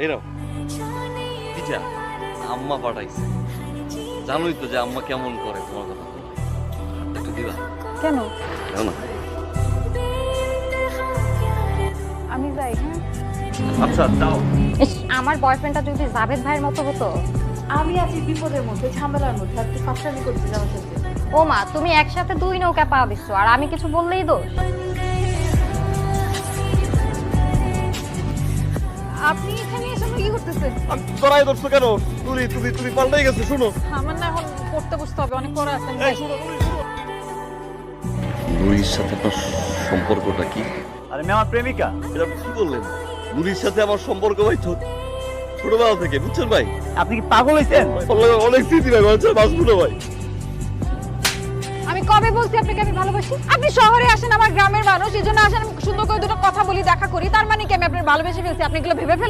এই নাও পিঠা আম্মা পাঠাইছে। জানোই তো যে আম্মা কেমন করে তোমার কথা বলে। একটু দিবা? কেন? দাও না। আমি যাই। হ্যাঁ আচ্ছা দাও। ইস, আমার বয়ফ্রেন্ডটা যদি জাভেদ ভাইয়ের মতো হতো। আমি আছি বিপদের মধ্যে, ঝামেলার মধ্যে, আর তুই ফাঁসলামি করছিস আমার সাথে। ও মা, তুমি একসাথে 2 নৌকা পা দিচ্ছ আর আমি কিছু বললেই দোষ। আপনি এখানে এসে কি করতেছেন? আমি তোরাই ধরছো কেন? তুমি তুমি তুমি পাল্টাই গেছো। শুনো, আমার না এখন পড়তে বসতে হবে, অনেক পড়া আছে। নুরির সাথে আপনার সম্পর্কটা কি? আরে মেয়ে আমার প্রেমিকা। এটা আপনি কি বললেন? নুরির সাথে আমার সম্পর্ক ভাই ছোটবেলা থেকে, বুঝছেন ভাই? আপনি কি পাগল হয়েছেন? অনেক স্মৃতি ভাই, বাঁচবো না ভাই। আমি কবে বলছি আপনাকে আমি ভালোবাসি? আপনি শহরে আসেন, আমার গ্রামের মানুষ, এই জন্য আসেন, আমি সুন্দর করে দুটো কথা বলি, দেখা করি, তার মানে কি আমি আপনার ভালোবেসে ফেলছি? আপনি এগুলো ভেবে ফেলবেন?